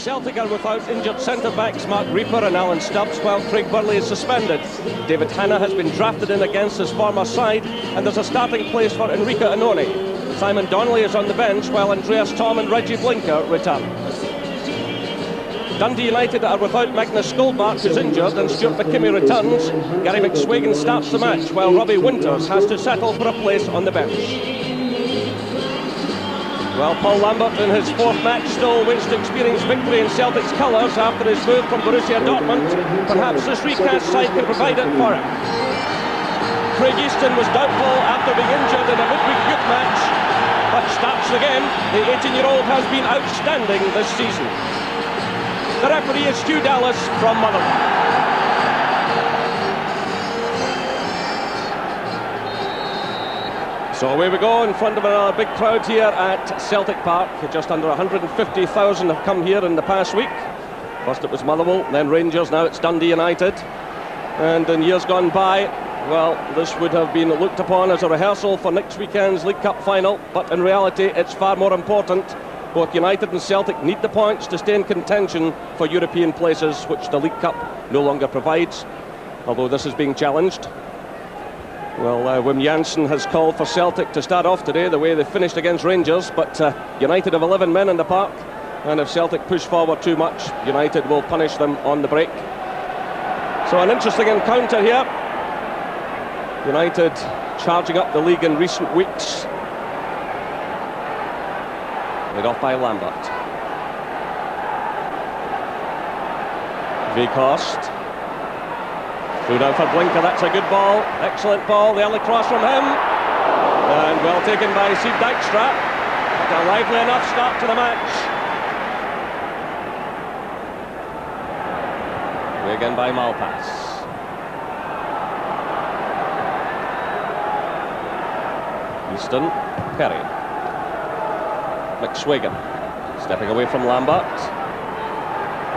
Celtic are without injured centre-backs Mark Reaper and Alan Stubbs, while Craig Burley is suspended. David Hanna has been drafted in against his former side, and there's a starting place for Enrique Annoni. Simon Donnelly is on the bench, while Andreas Thom and Reggie Blinker return. Dundee United are without Magnus Skuldmark, who's injured, and Stuart McKimmie returns. Gary McSwagan starts the match, while Robbie Winters has to settle for a place on the bench. Well, Paul Lambert in his fourth match still waits to experience victory in Celtic's colours after his move from Borussia Dortmund. Perhaps this recast side can provide it for him. Craig Easton was doubtful after being injured in a midweek youth match, but starts the game. The 18-year-old has been outstanding this season. The referee is Stu Dallas from Motherwell. So away we go in front of another big crowd here at Celtic Park. Just under 150,000 have come here in the past week. First it was Motherwell, then Rangers, now it's Dundee United. And in years gone by, well, this would have been looked upon as a rehearsal for next weekend's League Cup final, but in reality it's far more important. Both United and Celtic need the points to stay in contention for European places, which the League Cup no longer provides, although this is being challenged. Well, Wim Jansen has called for Celtic to start off today the way they finished against Rangers, but United have 11 men in the park, and if Celtic push forward too much, United will punish them on the break. So an interesting encounter here. United charging up the league in recent weeks. Led off by Lambert. Weghorst. Through now for Blinker, that's a good ball. Excellent ball, the early cross from him. And well taken by Sieb Dijkstra. A lively enough start to the match. Away again by Malpass. Easton, Perry. McSwagan. Stepping away from Lambert.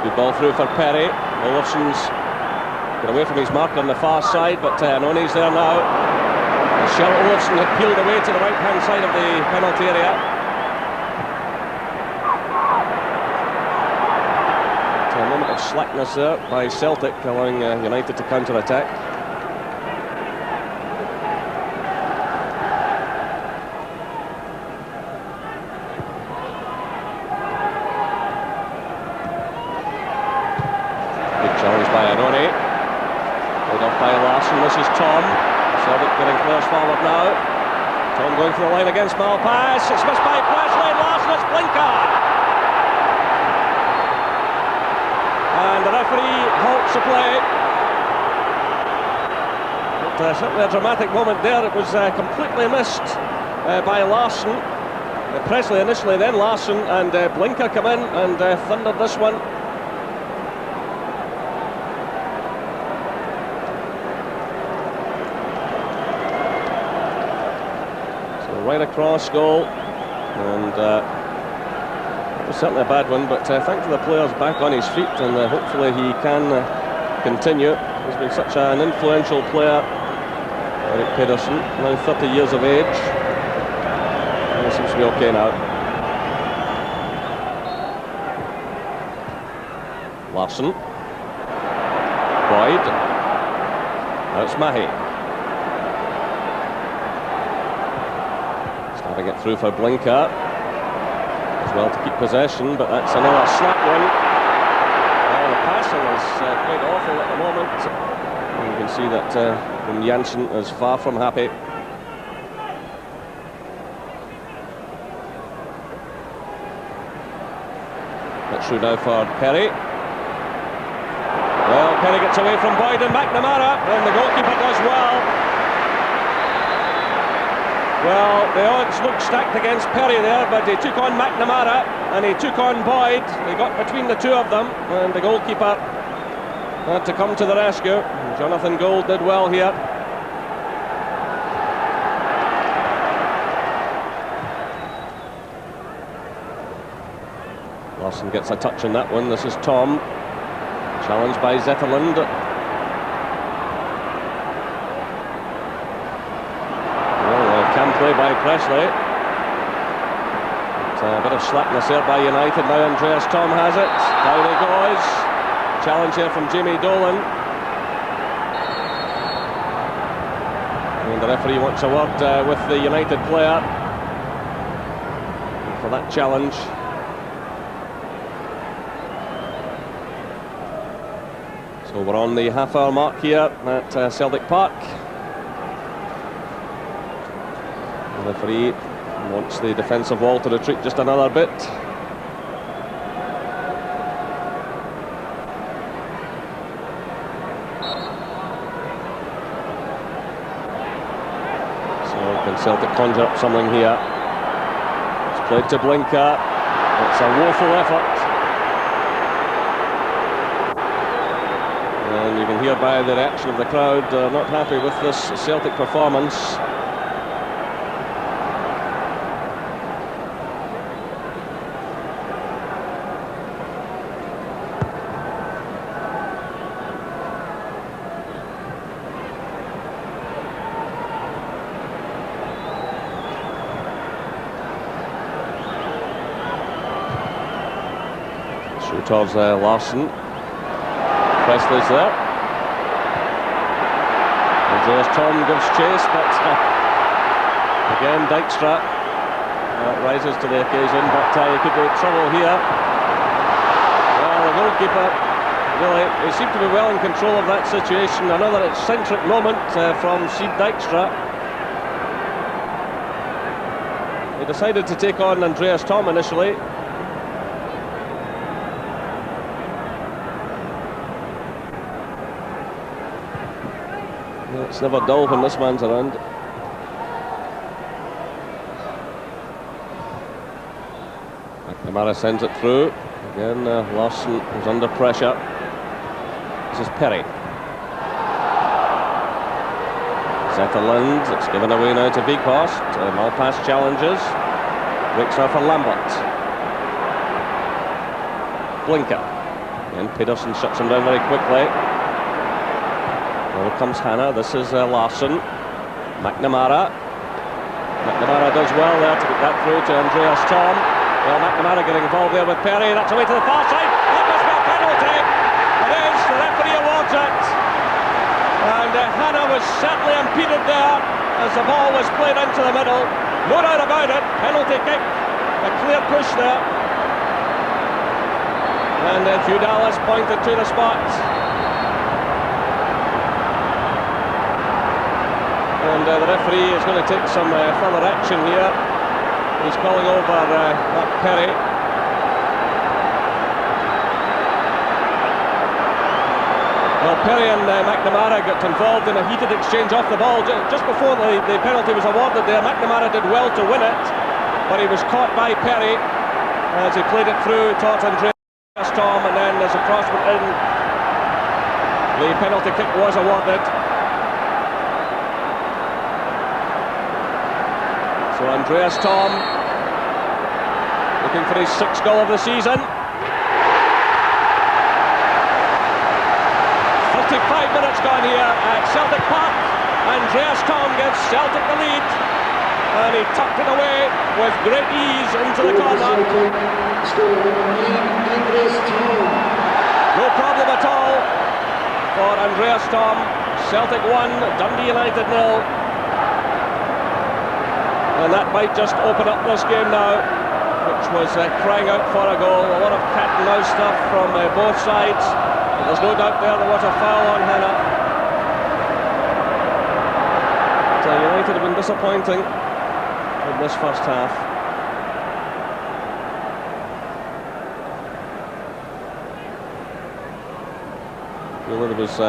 Good ball through for Perry. Olofsson's got away from his mark on the far side, but Annoni's there now. Kjell Olofsson had peeled away to the right-hand side of the penalty area. A moment of slackness there by Celtic, allowing United to counter-attack. Big challenge by Annoni. Off by Larsson, this is Thom. Celtic getting players forward now. Thom going for the line against Malpass. It's missed by Presley. Larsson, it's Blinker. And the referee halts the play. But certainly a dramatic moment there. It was completely missed by Larsson. Presley initially, then Larsson, and Blinker come in and thundered this one. Right across goal, and it was certainly a bad one, but thankfully the player's back on his feet, and hopefully he can continue. He's been such an influential player, Eric Pedersen, now 30 years of age, and he seems to be okay now. Larsson, Boyd, now it's Mahi. Get through for Blinker as well to keep possession, but that's another slap one. Well, the passing is quite awful at the moment, and you can see that Wim Jansen is far from happy. That's through now for Perry. Well, Perry gets away from Boyd and McNamara, and the goalkeeper does well. Well, the odds looked stacked against Perry there, but he took on McNamara and he took on Boyd. He got between the two of them, and the goalkeeper had to come to the rescue. Jonathan Gold did well here. Larsson gets a touch on that one. This is Thom, challenged by Zetterlund. Play by Presley. A bit of slackness there by United. Now Andreas Tom has it. Down he goes. Challenge here from Jamie Dolan. And the referee wants a word with the United player for that challenge. So we're on the half-hour mark here at Celtic Park. The referee wants the defensive wall to retreat just another bit. So can Celtic conjure up something here? It's played to Blinker. It's a woeful effort. And you can hear by the reaction of the crowd, not happy with this Celtic performance. Through towards Larsson. Presley's there. Andreas Tom gives chase, but again Dijkstra rises to the occasion, but he could be in trouble here. Well, the goalkeeper, really, he seemed to be well in control of that situation. Another eccentric moment from Seed Dijkstra. He decided to take on Andreas Tom initially. It's never dull when this man's around. McNamara sends it through. Again, Larsson is under pressure. This is Perry. Zetterland, it's given away now to Weghorst. Malpass challenges. Breaks now for Lambert. Blinker. And Pedersen shuts him down very quickly. Here comes Hannah. This is Larsson. McNamara. McNamara does well there to get that through to Andreas Tom. Well, McNamara getting involved there with Perry. That's away to the far side. That must be a penalty. It is. The referee awards it. And Hannah was certainly impeded there as the ball was played into the middle. No doubt about it. Penalty kick. A clear push there. And Hugh Dallas pointed to the spot. And the referee is going to take some further action here. He's calling over Mark Perry. Well, Perry and McNamara got involved in a heated exchange off the ball. Just before the penalty was awarded there, McNamara did well to win it, but he was caught by Perry as he played it through towards Andreas Tom, and then as the cross went in, the penalty kick was awarded. So Andreas Tom looking for his 6th goal of the season. 35 minutes gone here at Celtic Park. Andreas Tom gives Celtic the lead, and he tucked it away with great ease into the corner. No problem at all for Andreas Tom. Celtic 1, Dundee United 0. And that might just open up this game now, which was crying out for a goal. A lot of cat and mouse stuff from both sides. But there's no doubt there was a foul on Hannah. So United have been disappointing in this first half. There was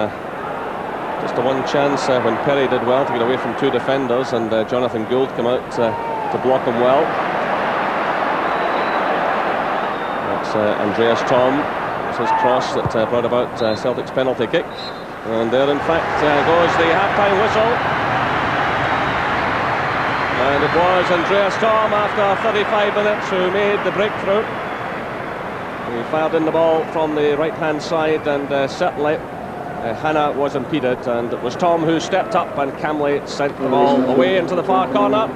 just the one chance when Perry did well to get away from 2 defenders, and Jonathan Gould came out to block him well. That's Andreas Tom. It's his cross that brought about Celtic's penalty kick. And there, in fact, goes the half-time whistle. And it was Andreas Tom, after 35 minutes, who made the breakthrough. He fired in the ball from the right-hand side, and certainly Hannah was impeded, and it was Tom who stepped up, and Camley sent the ball away into the far corner.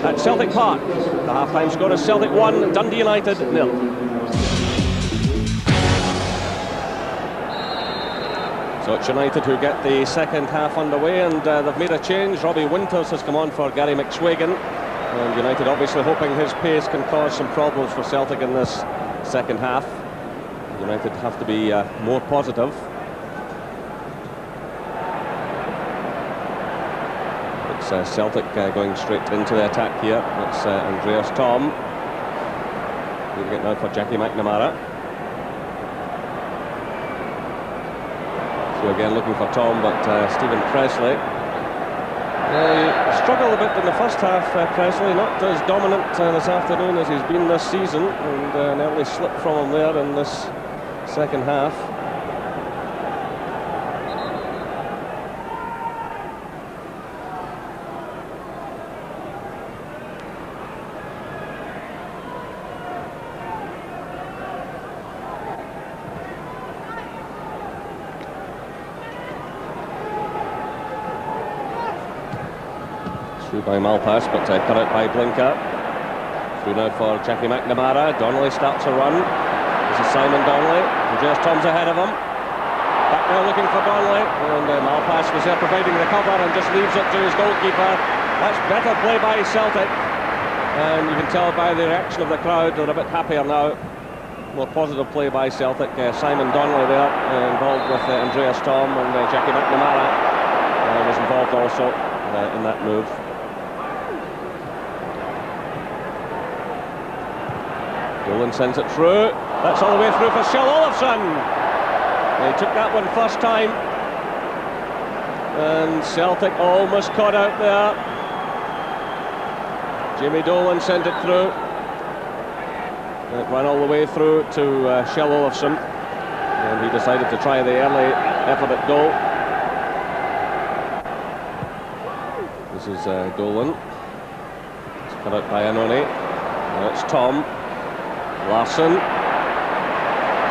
at Celtic Park. The half-time score is Celtic 1, Dundee United 0. So it's United who get the second half underway, and they've made a change. Robbie Winters has come on for Gary McSwagan, and United obviously hoping his pace can cause some problems for Celtic in this second half. United have to be more positive. It's Celtic going straight into the attack here. It's Andreas Tom. Leaving it now for Jackie McNamara. So again looking for Tom, but Stephen Presley. He struggled a bit in the first half, Presley, not as dominant this afternoon as he's been this season, and an early slip from him there in this second half. Through by Malpass, but cut out by Blinker. Through now for Jackie McNamara. Donnelly starts a run. This is Simon Donnelly. Andreas Tom's ahead of him. Back now looking for Donnelly. And Malpass was there providing the cover and just leaves it to his goalkeeper. That's better play by Celtic. And you can tell by the reaction of the crowd, they're a bit happier now. More positive play by Celtic. Simon Donnelly there, involved with Andreas Tom, and Jackie McNamara was involved also in that move. Dolan sends it through. That's all the way through for Kjell Olofsson. He took that one first time, and Celtic almost caught out there. Jimmy Dolan sent it through. It ran all the way through to Kjell Olofsson, and he decided to try the early effort at goal. This is Dolan. It's cut out by Anoni. Now it's Tom. Larsson,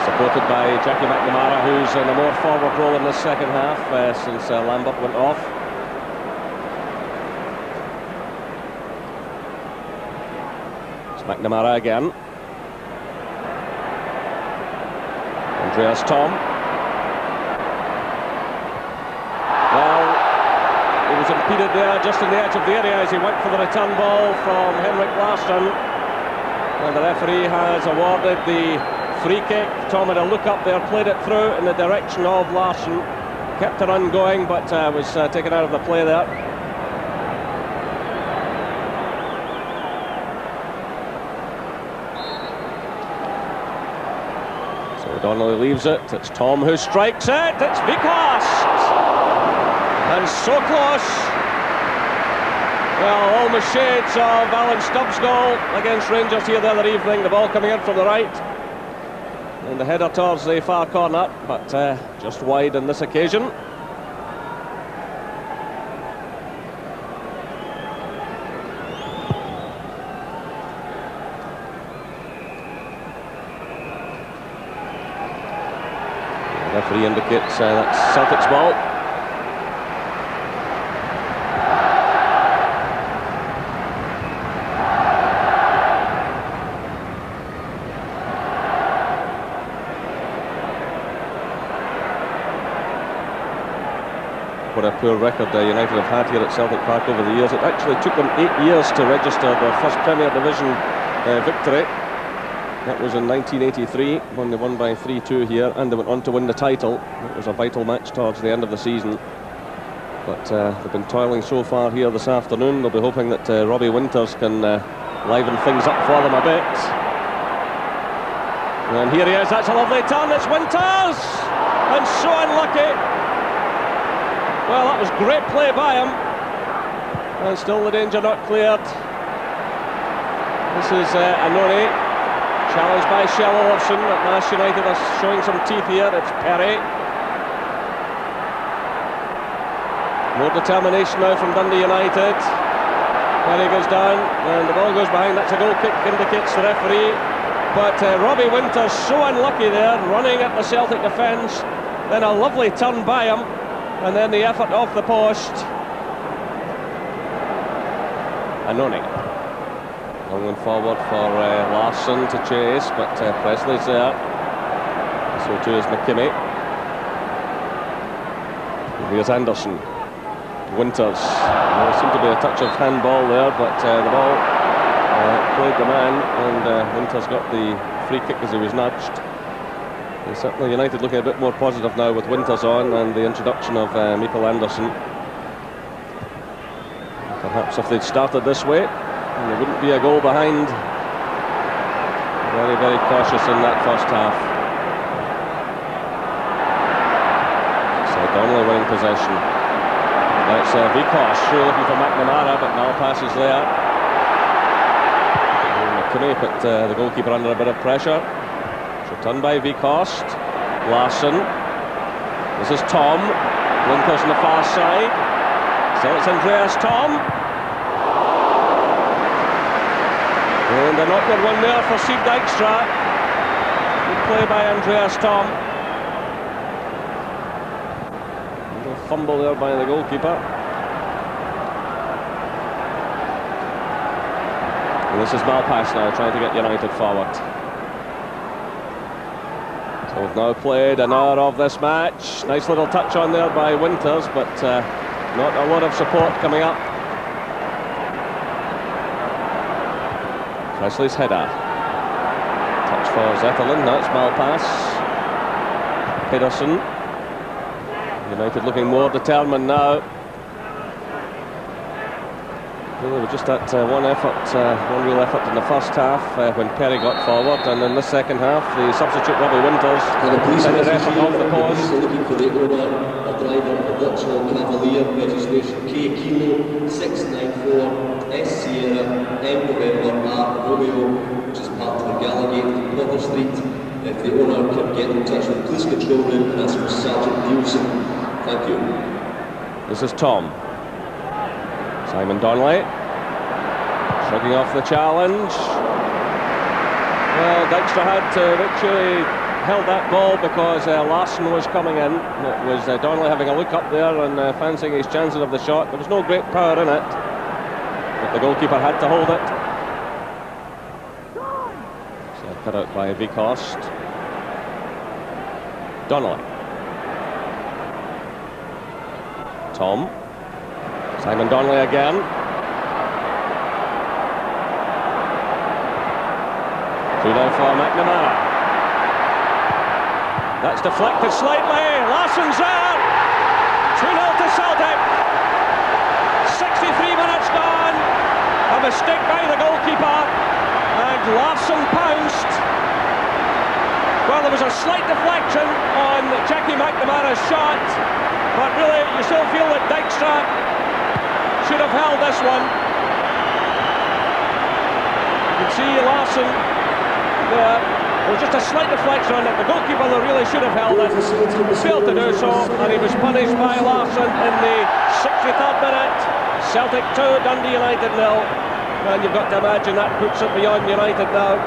supported by Jackie McNamara, who's in a more forward role in this second half since Lambert went off. It's McNamara again. Andreas Tom. Well, he was impeded there just in the edge of the area as he went for the return ball from Henrik Larsson. And the referee has awarded the free kick. Tom had a look up there, played it through in the direction of Larsson. Kept the run going, but was taken out of the play there. So Donnelly leaves it. It's Tom who strikes it. It's Vikas! And so close. Well, almost shades of Alan Stubbs' goal against Rangers here the other evening. The ball coming in from the right, and the header towards the far corner, but just wide on this occasion. The referee indicates that's Celtic's ball. What a poor record United have had here at Celtic Park over the years. It actually took them 8 years to register their first Premier Division victory. That was in 1983 when they won by 3-2 here, and they went on to win the title. It was a vital match towards the end of the season. But they've been toiling so far here this afternoon. They'll be hoping that Robbie Winters can liven things up for them a bit. And here he is, that's a lovely turn, it's Winters! And so unlucky! Well, that was great play by him, and still the danger not cleared. This is Anoni, challenged by Kjell Olofsson. At last United are showing some teeth here. It's Perry. More determination now from Dundee United. Perry goes down, and the ball goes behind. That's a goal kick, indicates the referee. But Robbie Winters so unlucky there, running at the Celtic defence. Then a lovely turn by him. And then the effort off the post. Anoni. Long one forward for Larsson to chase, but Presley's there. So too is McKimmie. Here's Anderson. Winters. There seemed to be a touch of handball there, but the ball played the man, and Winters got the free kick as he was nudged. And certainly United looking a bit more positive now with Winters on and the introduction of Mikael Anderson. Perhaps if they'd started this way, there wouldn't be a goal behind. Very, very cautious in that first half. So Donnelly winning possession. That's Vikos through looking for McNamara, but Malpass is there. McKimmie put the goalkeeper under a bit of pressure. It's returned by Vikos. Larsson. This is Tom. Linkers on the far side. So it's Andreas Tom. And an awkward one there for Steve Dijkstra. Good play by Andreas Tom. A little fumble there by the goalkeeper. And this is Malpass now trying to get United forward. So we've now played an hour of this match. Nice little touch on there by Winters, but not a lot of support coming up. Presley's header. Touch for Zetterlund, that's Malpass. Pedersen. United looking more determined now. Really, we're just at one real effort in the first half when Perry got forward, and in the second half, the substitute Robbie Winters sent an effort off the post. Looking for the owner, a driver, a Vauxhall Cavalier, registration K Kilo 694 S Sierra M November R Romeo, which is part of the Gallagate in Potter Street. If the owner can get in touch with police control room and ask for Sergeant Nielsen. Thank you. This is Tom. Simon Donnelly shrugging off the challenge. Well, Dijkstra had actually held that ball because Larsson was coming in. It was Donnelly having a look up there and fancying his chances of the shot. There was no great power in it, but the goalkeeper had to hold it. So cut out by Vikos. Donnelly. Tom. Simon Donnelly again. Through now for McNamara. That's deflected slightly. Larsson's there. 2-0 to Celtic. 63 minutes gone. A mistake by the goalkeeper. And Larsson pounced. Well, there was a slight deflection on Jackie McNamara's shot. But really, you still feel that Dijkstra should have held this one. You can see Larsson there. There was just a slight deflection on it. The goalkeeper that really should have held it failed to do so, and he was punished by Larsson in the 63rd minute. Celtic 2, Dundee United 0. And you've got to imagine that puts it beyond United now.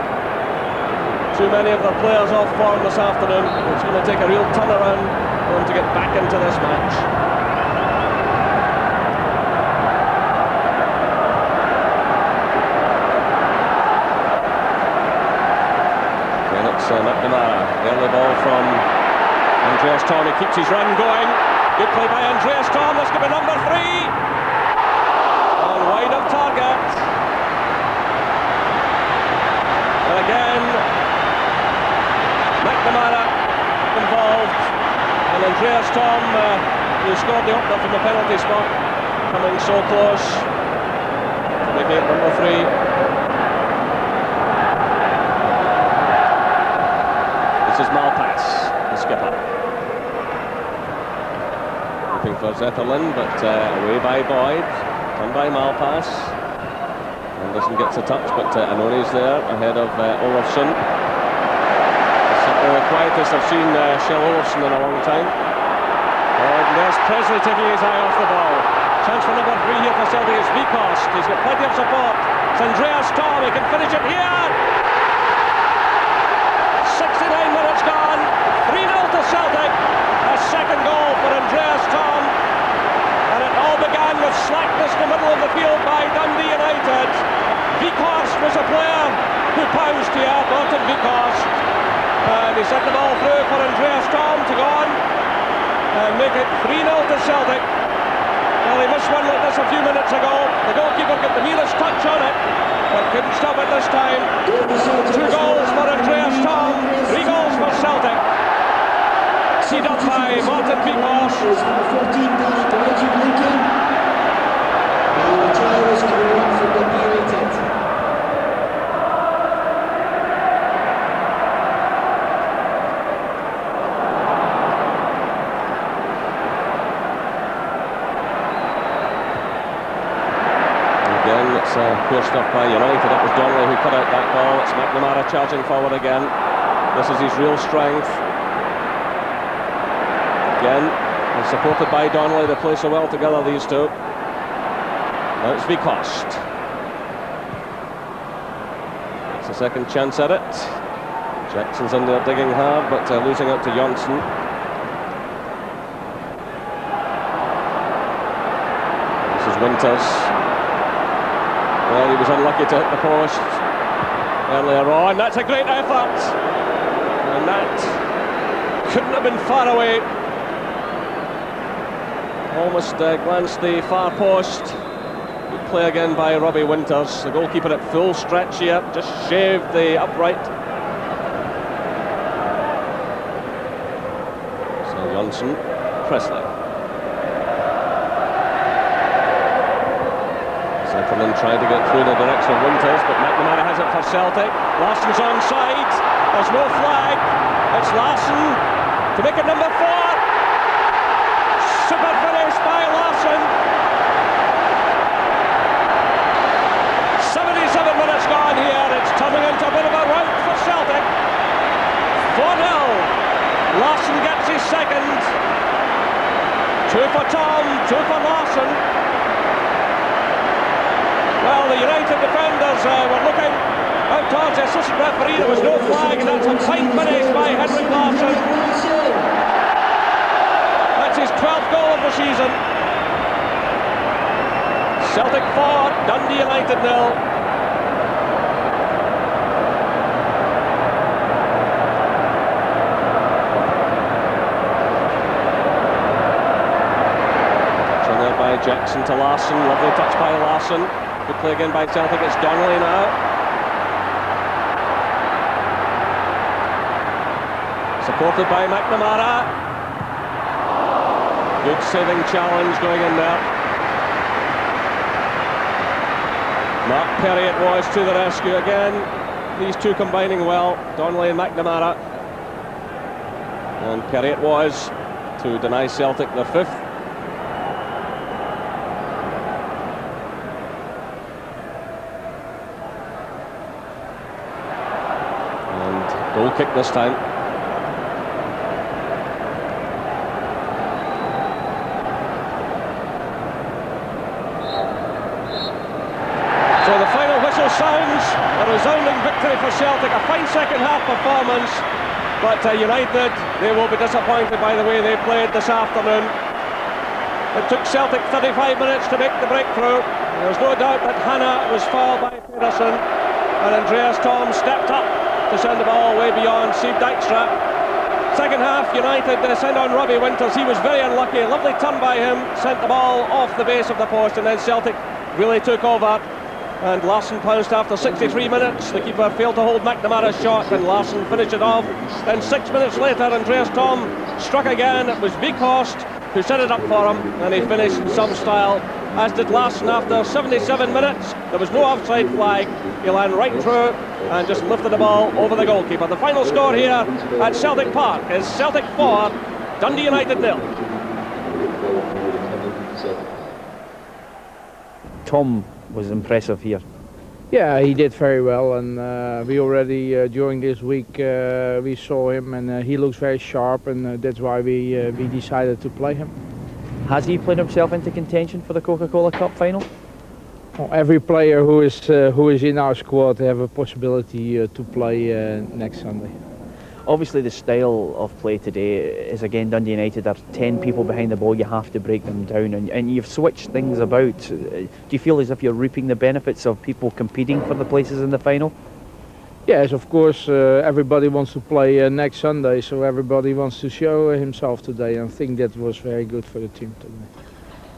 Too many of their players off form this afternoon. It's going to take a real turnaround for them to get back into this match. McNamara, the early ball from Andreas Tom. He keeps his run going. Good play by Andreas Tom. This could be number 3. And wide of target. And again, McNamara involved. And Andreas Tom, who scored the opener from the penalty spot, coming so close to making it number 3. This is Malpass, the skipper. Looking for Zetterlund, but away by Boyd. Done by Malpass. Anderson gets a touch, but Anoni's there ahead of Olofsson. The quietest I've seen Kjell Olofsson in a long time. And there's Presley taking his eye off the ball. Chance for number 3 here for Celtic is Vikos. He's got plenty of support. It's Andreas Tom, he can finish it here. 69 minutes gone, 3-0 to Celtic, a second goal for Andreas Tom, and it all began with slackness in the middle of the field by Dundee United. Weghorst was a player who pounced here, Martin Weghorst. And he sent the ball through for Andreas Thom to go on and make it 3-0 to Celtic. Well, he missed one like this a few minutes ago. The goalkeeper got the nearest touch on it, but couldn't stop it this time. 2 goals for Andreas Thom, 3 goals for Celtic. Teed up by Martin Weghorst. The try was coming up from the United. Again, it's poor stuff by United. It was Donnelly who cut out that ball. It's McNamara charging forward again. This is his real strength. Again, and supported by Donnelly. They play so well together, these two. Now it's Weghorst. It's a second chance at it. Jackson's in there digging hard, but losing out to Johnson. This is Winters. Well, he was unlucky to hit the post earlier on. That's a great effort. And that couldn't have been far away. Almost glanced the far post. Good play again by Robbie Winters. The goalkeeper at full stretch here, just shaved the upright. So Johnson, Presley. Sutherland trying to get through the direction of Winters, but McNamara has it for Celtic. Larsson's onside. There's no flag. It's Larsson to make it number 4. Super finish by Larsson. 77 minutes gone here. It's turning into a bit of a rout for Celtic. 4-0. Larsson gets his second. 2 for Thom, 2 for Larsson. Well, the United defenders were looking out towards the assistant referee. There was no flag, and that's a fine finish by Henrik Larsson. That's his 12th goal of the season. Celtic 4, Dundee United 0. Turn there by Jackson to Larsson. Lovely touch by Larsson. Good play again by Celtic. It's Donnelly now. Supported by McNamara. Good saving challenge going in there. Mark Perry it was to the rescue again. These two combining well, Donnelly and McNamara. And Perry it was to deny Celtic the 5th. And goal kick this time. So the final whistle sounds, a resounding victory for Celtic, a fine second half performance, but United, they will be disappointed by the way they played this afternoon. It took Celtic 35 minutes to make the breakthrough. There's no doubt that Hanna was fouled by Pedersen, and Andreas Thom stepped up to send the ball way beyond Steve Dykstra. Second half, United sent on Robbie Winters. He was very unlucky, a lovely turn by him, sent the ball off the base of the post, and then Celtic really took over. And Larsson pounced after 63 minutes. The keeper failed to hold McNamara's shot, and Larsson finished it off. Then 6 minutes later, Andreas Thom struck again. It was Weghorst who set it up for him, and he finished in some style, as did Larsson after 77 minutes. There was no offside flag. He ran right through and just lifted the ball over the goalkeeper. The final score here at Celtic Park is Celtic 4, Dundee United 0. Thom was impressive here. Yeah, he did very well, and we already during this week we saw him, and he looks very sharp, and that's why we decided to play him. Has he played himself into contention for the Coca-Cola Cup final? Well, every player who is in our squad have a possibility to play next Sunday. Obviously the style of play today is, again, Dundee United are 10 people behind the ball, you have to break them down, and you've switched things about. Do you feel as if you're reaping the benefits of people competing for the places in the final? Yes, of course, everybody wants to play next Sunday, so everybody wants to show himself today, and I think that was very good for the team today.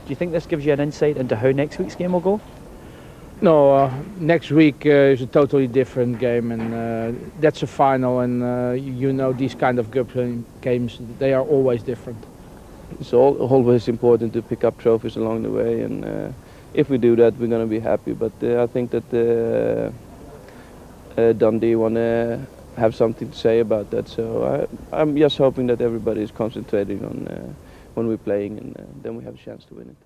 Do you think this gives you an insight into how next week's game will go? No, next week is a totally different game, and that's a final, and you know these kind of group games, they are always different. It's always important to pick up trophies along the way, and if we do that, we're going to be happy. But I think that Dundee want to have something to say about that, so I'm just hoping that everybody is concentrating on when we're playing, and then we have a chance to win it.